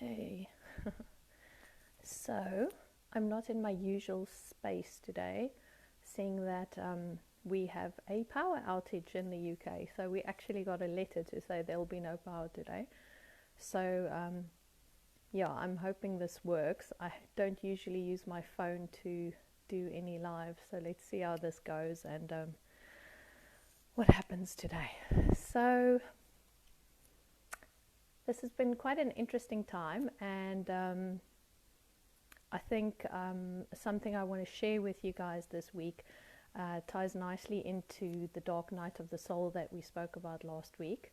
Okay, so I'm not in my usual space today, seeing that we have a power outage in the UK. So we actually got a letter to say there'll be no power today. So yeah, I'm hoping this works. I don't usually use my phone to do any live, so let's see how this goes and what happens today. So this has been quite an interesting time, and I think something I want to share with you guys this week ties nicely into the dark night of the soul that we spoke about last week.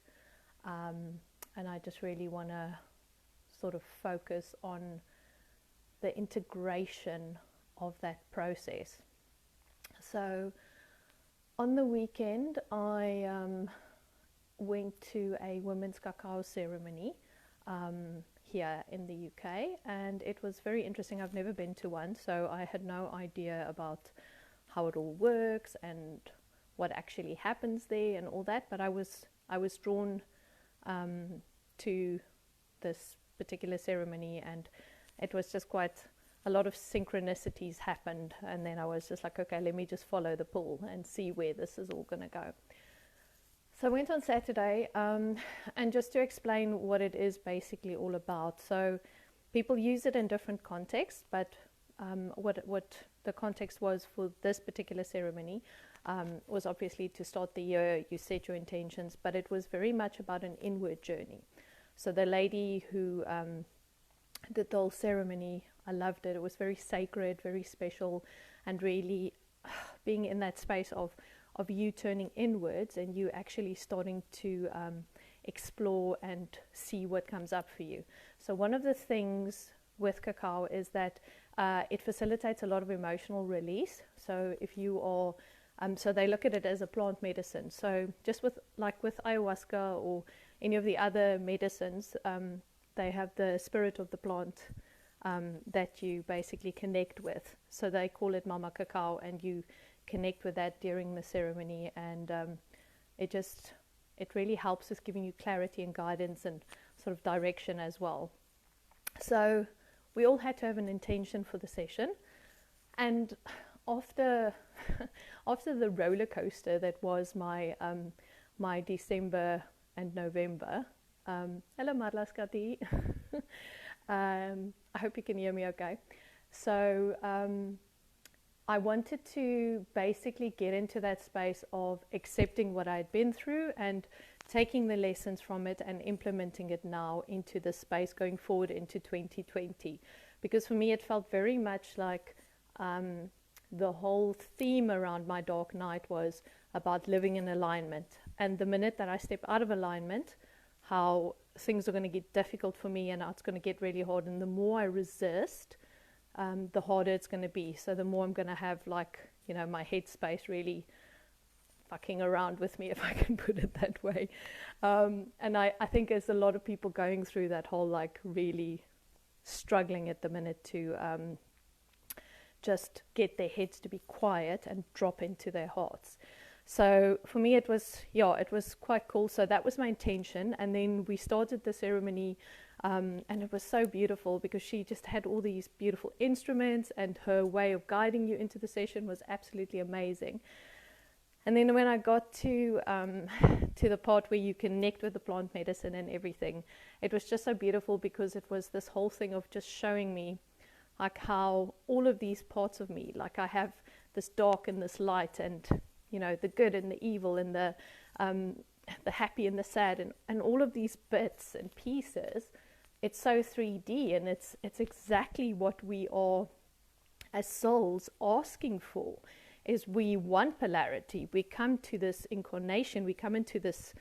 And I just really want to sort of focus on the integration of that process. So on the weekend, I went to a women's cacao ceremony here in the UK, and it was very interesting. I've never been to one, so I had no idea about how it all works and what actually happens there and all that, but I was drawn to this particular ceremony, and it was just quite a lot of synchronicities happened, and then I was just like, okay, let me just follow the pull and see where this is all going to go. So I went on Saturday, and just to explain what it is basically all about. So people use it in different contexts, but what the context was for this particular ceremony was obviously to start the year, you set your intentions, but it was very much about an inward journey. So the lady who did the whole ceremony, I loved it. It was very sacred, very special, and really being in that space of you turning inwards and you actually starting to explore and see what comes up for you. So one of the things with cacao is that it facilitates a lot of emotional release. So if you are, so they look at it as a plant medicine. So just with ayahuasca or any of the other medicines, they have the spirit of the plant that you basically connect with. So they call it mama cacao, and you connect with that during the ceremony, and it really helps with giving you clarity and guidance and sort of direction as well. So we all had to have an intention for the session, and after the roller coaster that was my December and November, hello Marlaskati, I hope you can hear me okay. So I wanted to basically get into that space of accepting what I had been through and taking the lessons from it and implementing it now into the space going forward into 2020. Because for me it felt very much like the whole theme around my dark night was about living in alignment. And the minute that I step out of alignment, how things are going to get difficult for me and how it's going to get really hard. And the more I resist, the harder it's going to be. So the more I'm going to have, like, you know, my headspace really fucking around with me, if I can put it that way. And I think there's a lot of people going through that whole, like, really struggling at the minute to just get their heads to be quiet and drop into their hearts. So for me it was quite cool. So that was my intention, and then we started the ceremony. And it was so beautiful because she just had all these beautiful instruments, and her way of guiding you into the session was absolutely amazing. And then when I got to the part where you connect with the plant medicine and everything, it was just so beautiful because it was this whole thing of just showing me like how all of these parts of me, like I have this dark and this light, and you know, the good and the evil and the happy and the sad, and all of these bits and pieces. It's so 3D, and it's exactly what we are as souls asking for. Is we want polarity. We come to this incarnation, we come into this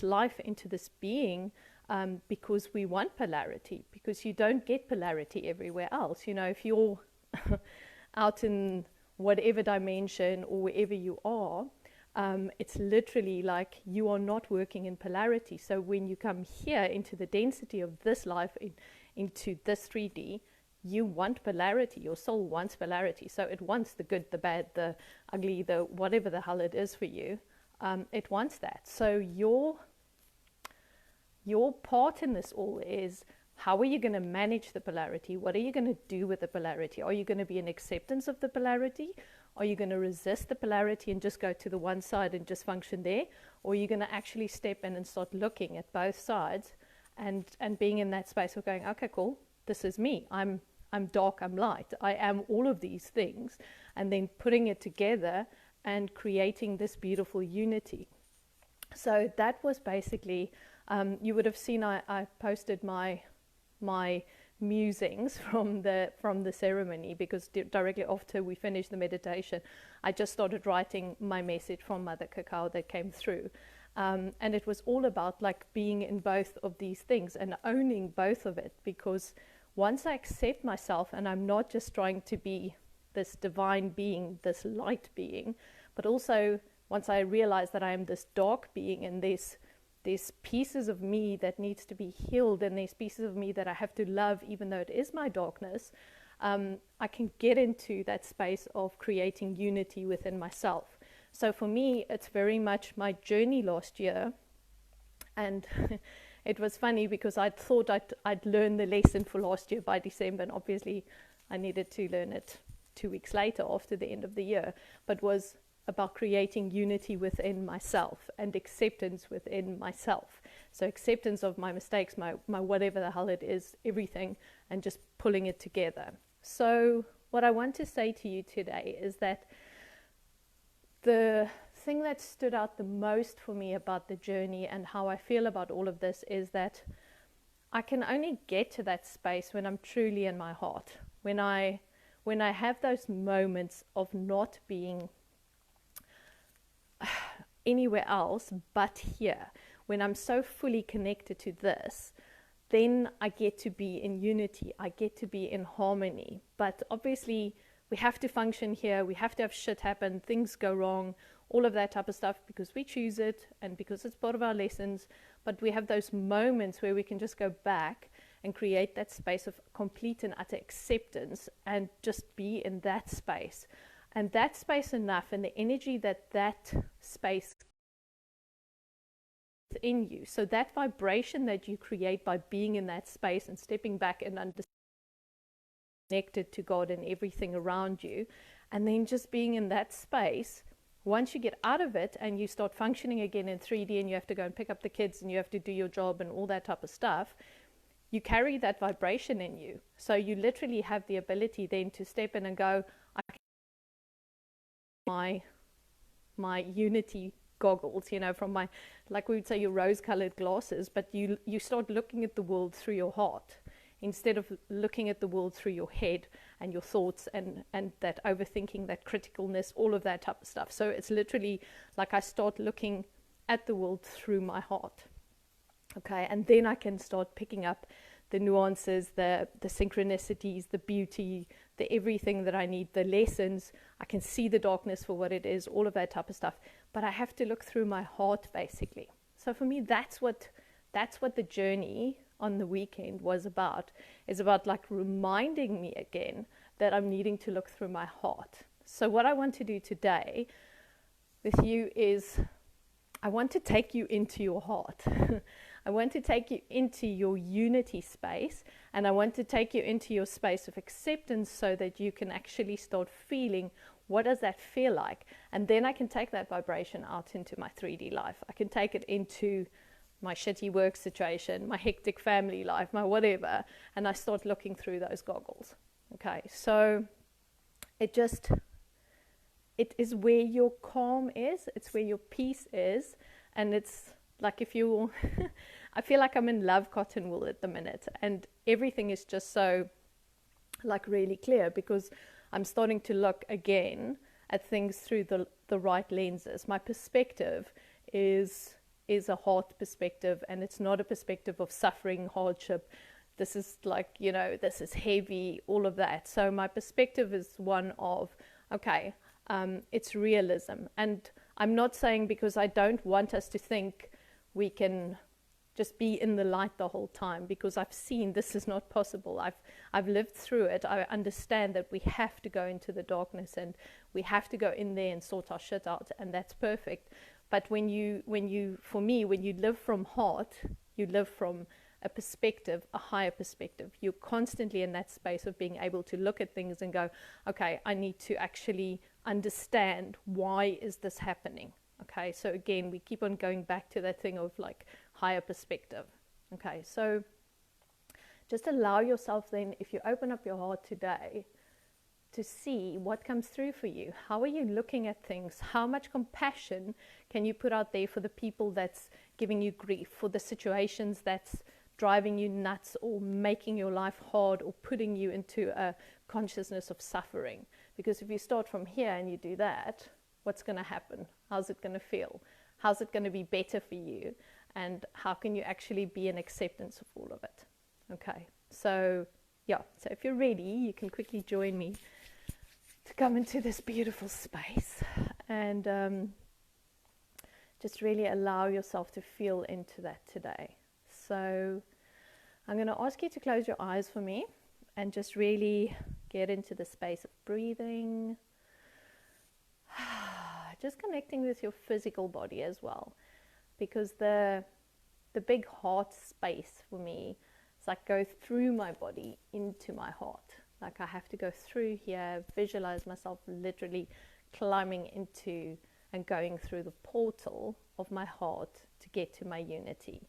life, into this being, because we want polarity, because you don't get polarity everywhere else. You know, if you're out in whatever dimension or wherever you are, it's literally like you are not working in polarity. So when you come here into the density of this life, into this 3D, you want polarity. Your soul wants polarity. So it wants the good, the bad, the ugly, the whatever the hell it is for you. It wants that. So your part in this all is how are you going to manage the polarity? What are you going to do with the polarity? Are you going to be in acceptance of the polarity? Are you going to resist the polarity and just go to the one side and just function there? Or are you going to actually step in and start looking at both sides and being in that space of going, okay, cool, this is me. I'm dark, I'm light. I am all of these things. And then putting it together and creating this beautiful unity. So that was basically, you would have seen I posted my musings from the ceremony, because directly after we finished the meditation, I just started writing my message from Mother Cacao that came through. And it was all about like being in both of these things and owning both of it, because once I accept myself and I'm not just trying to be this divine being, this light being, but also once I realize that I am this dark being and there's pieces of me that needs to be healed, and there's pieces of me that I have to love even though it is my darkness, I can get into that space of creating unity within myself. So for me, it's very much my journey last year. And it was funny because I thought I'd learned the lesson for last year by December, and obviously I needed to learn it 2 weeks later after the end of the year, but was about creating unity within myself and acceptance within myself. So acceptance of my mistakes, my whatever the hell it is, everything, and just pulling it together. So what I want to say to you today is that the thing that stood out the most for me about the journey and how I feel about all of this is that I can only get to that space when I'm truly in my heart. When I have those moments of not being anywhere else but here, when I'm so fully connected to this, then I get to be in unity, I get to be in harmony. But obviously we have to function here, we have to have shit happen, things go wrong, all of that type of stuff, because we choose it and because it's part of our lessons. But we have those moments where we can just go back and create that space of complete and utter acceptance and just be in that space. And that space enough, and the energy that space in you. So that vibration that you create by being in that space and stepping back and connected to God and everything around you, and then just being in that space, once you get out of it and you start functioning again in 3D and you have to go and pick up the kids and you have to do your job and all that type of stuff, you carry that vibration in you. So you literally have the ability then to step in and go, I can my unity goggles, from my, like we would say, your rose-colored glasses, but you start looking at the world through your heart instead of looking at the world through your head and your thoughts and that overthinking, that criticalness, all of that type of stuff. So it's literally like I start looking at the world through my heart. Okay, and then I can start picking up the nuances, the synchronicities, the beauty, the everything that I need, the lessons. I can see the darkness for what it is, all of that type of stuff. But I have to look through my heart, basically. So for me, that's what the journey on the weekend was about. Is about like reminding me again that I'm needing to look through my heart. So what I want to do today with you is I want to take you into your heart. I want to take you into your unity space, and I want to take you into your space of acceptance so that you can actually start feeling what does that feel like. And then I can take that vibration out into my 3D life. I can take it into my shitty work situation, my hectic family life, my whatever, and I start looking through those goggles. Okay, so it is where your calm is, it's where your peace is, and it's like if you, I feel like I'm in love cotton wool at the minute, and everything is just so like really clear because I'm starting to look again at things through the right lenses. My perspective is a heart perspective, and it's not a perspective of suffering, hardship. This is like, this is heavy, all of that. So my perspective is one of, okay, it's realism. And I'm not saying because I don't want us to think we can just be in the light the whole time, because I've seen this is not possible. I've lived through it. I understand that we have to go into the darkness and we have to go in there and sort our shit out, and that's perfect. But when you live from heart, you live from a perspective, a higher perspective. You're constantly in that space of being able to look at things and go, okay, I need to actually understand, why is this happening? Okay, so again, we keep on going back to that thing of like higher perspective. Okay, so just allow yourself then, if you open up your heart today, to see what comes through for you. How are you looking at things? How much compassion can you put out there for the people that's giving you grief, for the situations that's driving you nuts or making your life hard or putting you into a consciousness of suffering? Because if you start from here and you do that, what's going to happen? How's it going to feel? How's it going to be better for you? And how can you actually be in acceptance of all of it? Okay, so yeah, so if you're ready, you can quickly join me to come into this beautiful space and just really allow yourself to feel into that today. So I'm going to ask you to close your eyes for me and just really get into the space of breathing, just connecting with your physical body as well, because the big heart space for me is like go through my body into my heart. Like I have to go through here, visualize myself literally climbing into and going through the portal of my heart to get to my unity.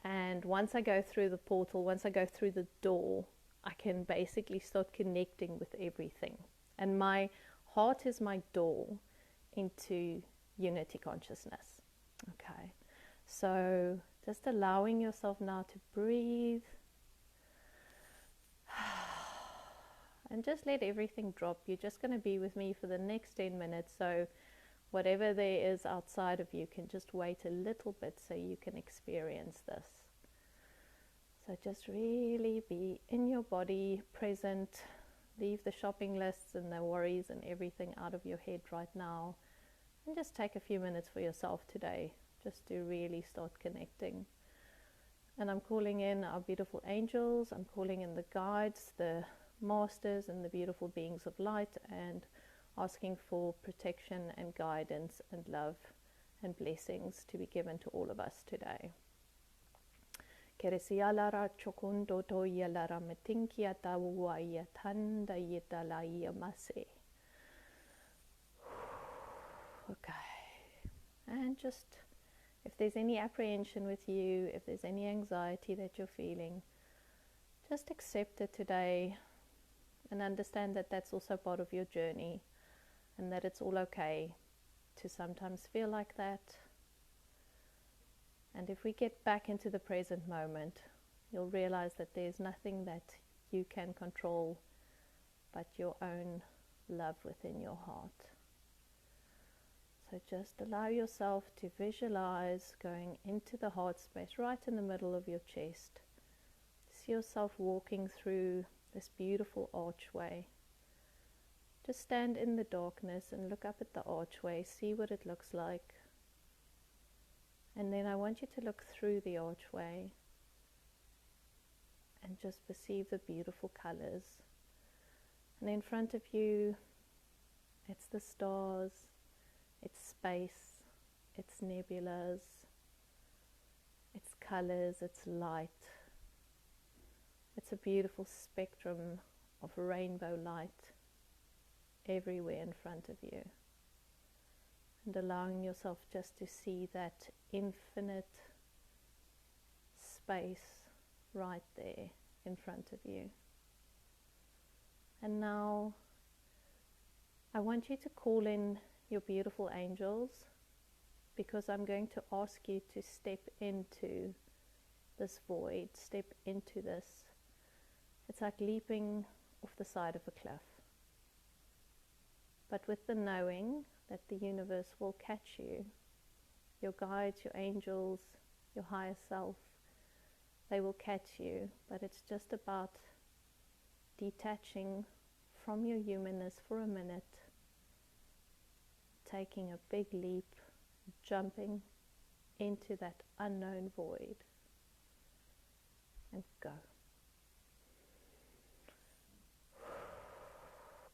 And once I go through the portal, once I go through the door, I can basically start connecting with everything. And my heart is my door into unity consciousness. Okay, so just allowing yourself now to breathe. And just let everything drop. You're just going to be with me for the next 10 minutes. So whatever there is outside of you can just wait a little bit so you can experience this. So just really be in your body, present. Leave the shopping lists and the worries and everything out of your head right now. And just take a few minutes for yourself today, just to really start connecting. And I'm calling in our beautiful angels. I'm calling in the guides, the masters and the beautiful beings of light, and asking for protection and guidance and love and blessings to be given to all of us today. Okay, and just if there's any apprehension with you, if there's any anxiety that you're feeling, just accept it today. And understand that that's also part of your journey, and that it's all okay to sometimes feel like that. And if we get back into the present moment, you'll realize that there's nothing that you can control but your own love within your heart. So just allow yourself to visualize going into the heart space right in the middle of your chest. See yourself walking through this beautiful archway. Just stand in the darkness and look up at the archway, see what it looks like. And then I want you to look through the archway and just perceive the beautiful colors. And in front of you, it's the stars, it's space, it's nebulas, it's colors, it's light. It's a beautiful spectrum of rainbow light everywhere in front of you. And allowing yourself just to see that infinite space right there in front of you. And now I want you to call in your beautiful angels, because I'm going to ask you to step into this void, step into this. It's like leaping off the side of a cliff, but with the knowing that the universe will catch you. Your guides, your angels, your higher self, they will catch you, but it's just about detaching from your humanness for a minute, taking a big leap, jumping into that unknown void, and go.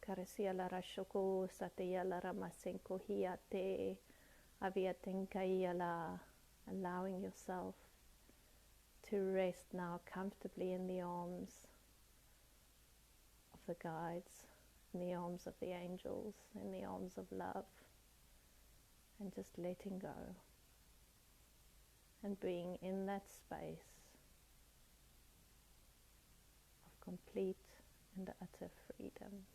Karasia lara shoko sateya lara masenko hiate aviatenkaia la, allowing yourself to rest now comfortably in the arms of the guides, in the arms of the angels, in the arms of love, and just letting go and being in that space of complete and utter freedom.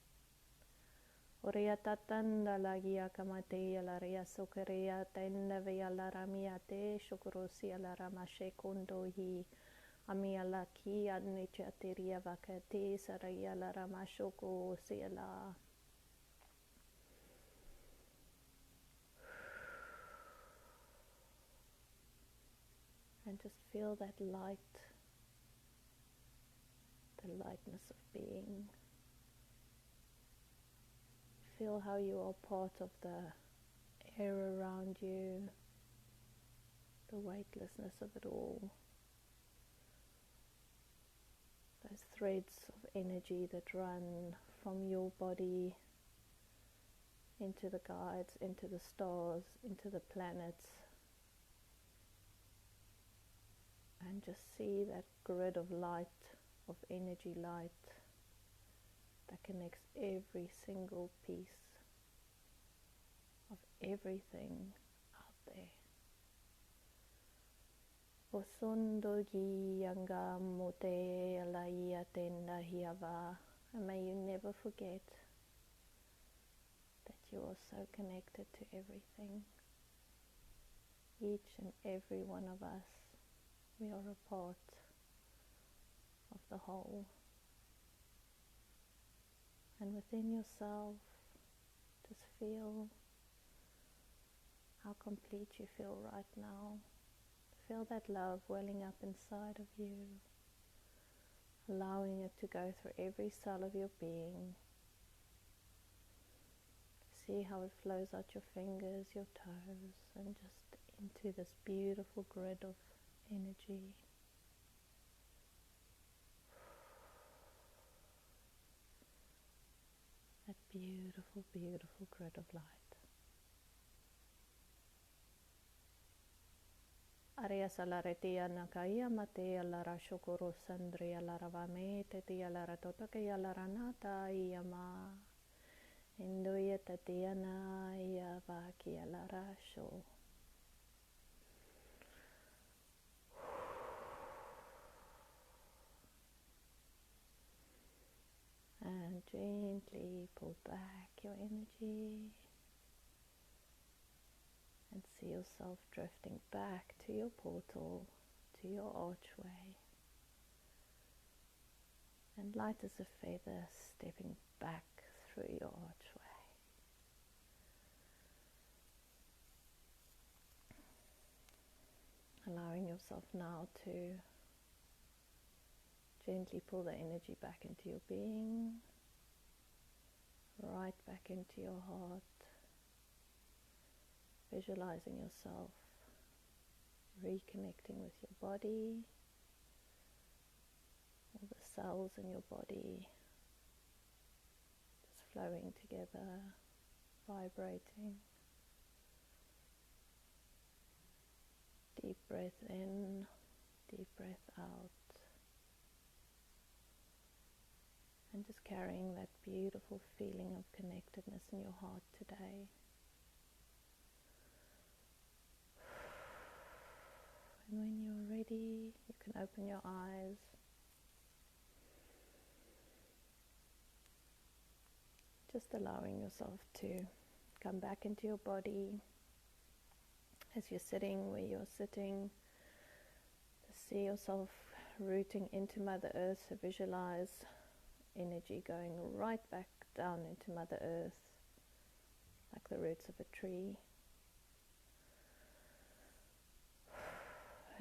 Oria tatanda lagia kamate la ria sokeria tenda via la ramiate shokorosia la ramashe kondo hi amia la ki adnichateria vakate saraya la ramashoko siela. And just feel that light, the lightness of being. Feel how you are part of the air around you, the weightlessness of it all. Those threads of energy that run from your body into the guides, into the stars, into the planets. And just see that grid of light, of energy light, that connects every single piece of everything out there. Osondo gi yanga mote alai atenda hiava. And may you never forget that you are so connected to everything. Each and every one of us, we are a part of the whole. And within yourself, just feel how complete you feel right now. Feel that love welling up inside of you, allowing it to go through every cell of your being. See how it flows out your fingers, your toes, and just into this beautiful grid of energy. That beautiful, beautiful grid of light. Aria salaretia nakaya mate alara shokoro sandria laravame teti alara totake alara nata iyama indoya tatiana iyavaki alara sho. And gently pull back your energy and see yourself drifting back to your portal, to your archway, and light as a feather stepping back through your archway. Allowing yourself now to gently pull the energy back into your being, right back into your heart, visualizing yourself reconnecting with your body, all the cells in your body just flowing together, vibrating. Deep breath in, deep breath out. And just carrying that beautiful feeling of connectedness in your heart today. And when you're ready, you can open your eyes. Just allowing yourself to come back into your body as you're sitting where you're sitting. To see yourself rooting into Mother Earth, so visualize energy going right back down into Mother Earth, like the roots of a tree.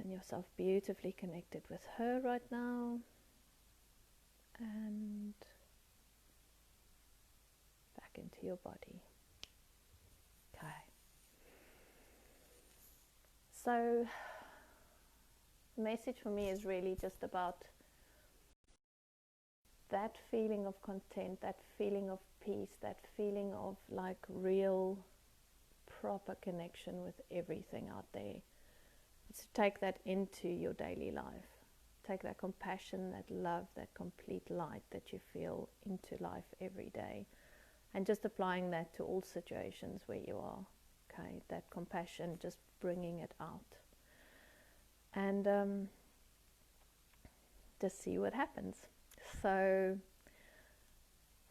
And yourself beautifully connected with her right now. And back into your body. Okay. So, the message for me is really just about that feeling of content, that feeling of peace, that feeling of like real, proper connection with everything out there. It's to take that into your daily life. take that compassion, that love, that complete light that you feel into life every day, and just applying that to all situations where you are. Okay, that compassion, just bringing it out, and just see what happens. So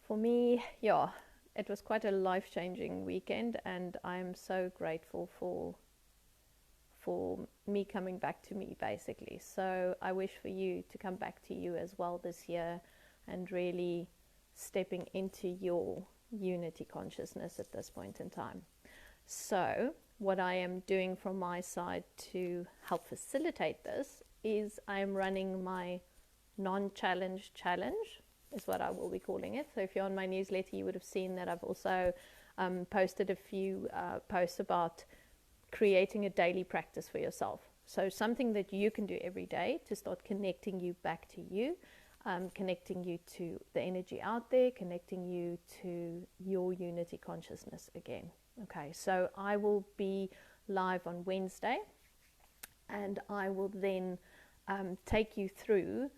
for me, yeah, it was quite a life-changing weekend, and I'm so grateful for me coming back to me, basically. So I wish for you to come back to you as well this year, and really stepping into your unity consciousness at this point in time. So what I am doing from my side to help facilitate this is I am running my non-challenge challenge, is what I will be calling it. So if you're on my newsletter, you would have seen that I've also posted a few posts about creating a daily practice for yourself. So something that you can do every day to start connecting you back to you, connecting you to the energy out there, connecting you to your unity consciousness again. Okay, so I will be live on Wednesday, and I will then take you through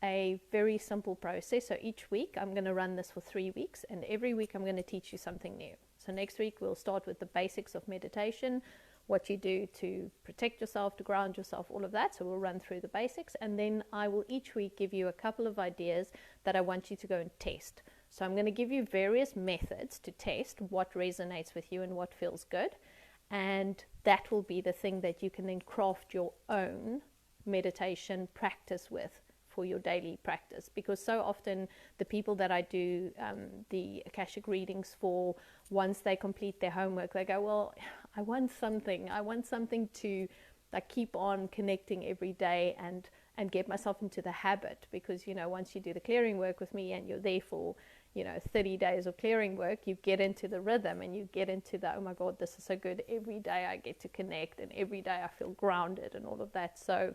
a very simple process. So each week I'm going to run this for 3 weeks, and every week I'm going to teach you something new. So next week we'll start with the basics of meditation, what you do to protect yourself, to ground yourself, all of that. So we'll run through the basics, and then I will each week give you a couple of ideas that I want you to go and test. So I'm going to give you various methods to test what resonates with you and what feels good, and that will be the thing that you can then craft your own meditation practice with for your daily practice. Because so often the people that I do the Akashic readings for, once they complete their homework, they go, well, I want something to like keep on connecting every day and get myself into the habit. Because, you know, once you do the clearing work with me and you're there for, you know, 30 days of clearing work, you get into the rhythm and you get into the, oh my God, this is so good. Every day I get to connect, and every day I feel grounded and all of that. So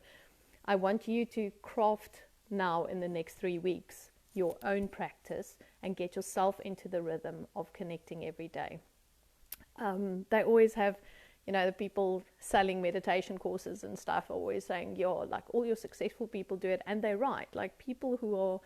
I want you to craft now in the next 3 weeks your own practice and get yourself into the rhythm of connecting every day. They always have, you know, the people selling meditation courses and stuff are always saying, yo, like all your successful people do it. And they're right. Like people who are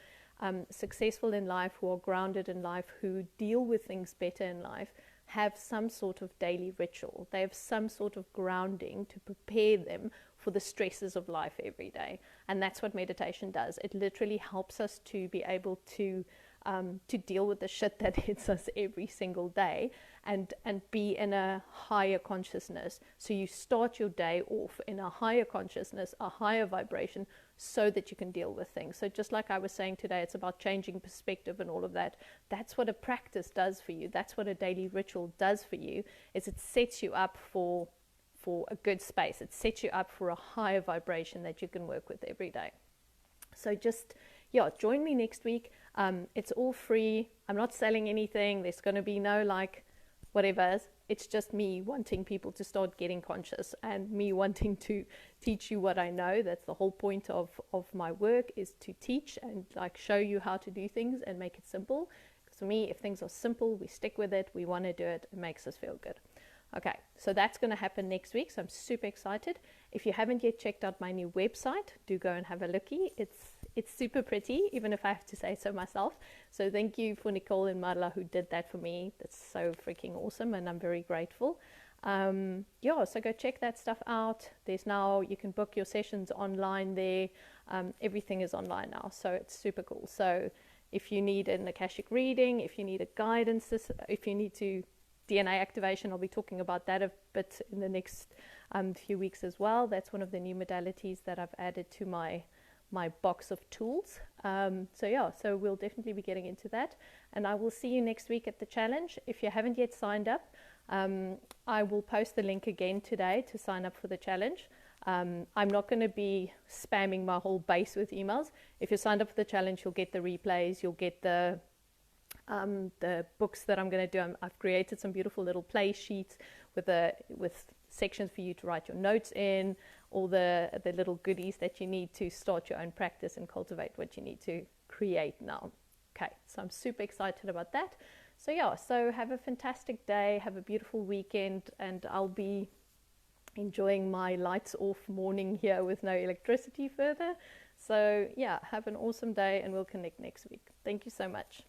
successful in life, who are grounded in life, who deal with things better in life, have some sort of daily ritual. They have some sort of grounding to prepare them for the stresses of life every day. And that's what meditation does. It literally helps us to be able to deal with the shit that hits us every single day, and be in a higher consciousness. So you start your day off in a higher consciousness, a higher vibration, so that you can deal with things. So just like I was saying today, it's about changing perspective and all of that. That's what a practice does for you. That's what a daily ritual does for you, is it sets you up for a good space. It sets you up for a higher vibration that you can work with every day. So just, yeah, join me next week. It's all free. I'm not selling anything. There's going to be no like whatever. It's just me wanting people to start getting conscious, and me wanting to teach you what I know. That's the whole point of my work, is to teach and like show you how to do things and make it simple. Because for me, if things are simple, we stick with it. We want to do it. It makes us feel good. Okay, so that's going to happen next week. So I'm super excited. If you haven't yet checked out my new website, do go and have a lookie. It's super pretty, even if I have to say so myself. So thank you for Nicole and Marla who did that for me. That's so freaking awesome, and I'm very grateful. Yeah, so go check that stuff out. There's now, you can book your sessions online there. Everything is online now, so it's super cool. So if you need an Akashic reading, if you need a guidance, if you need to DNA activation, I'll be talking about that a bit in the next few weeks as well. That's one of the new modalities that I've added to my box of tools. So yeah, so we'll definitely be getting into that. And I will see you next week at the challenge. If you haven't yet signed up, I will post the link again today to sign up for the challenge. I'm not going to be spamming my whole base with emails. If you signed up for the challenge, you'll get the replays, you'll get the books that I'm going to do. I've created some beautiful little play sheets with sections for you to write your notes in, all the little goodies that you need to start your own practice and cultivate what you need to create now. Okay, so I'm super excited about that. So yeah, so have a fantastic day, have a beautiful weekend, and I'll be enjoying my lights off morning here with no electricity further. So yeah, have an awesome day and we'll connect next week. Thank you so much.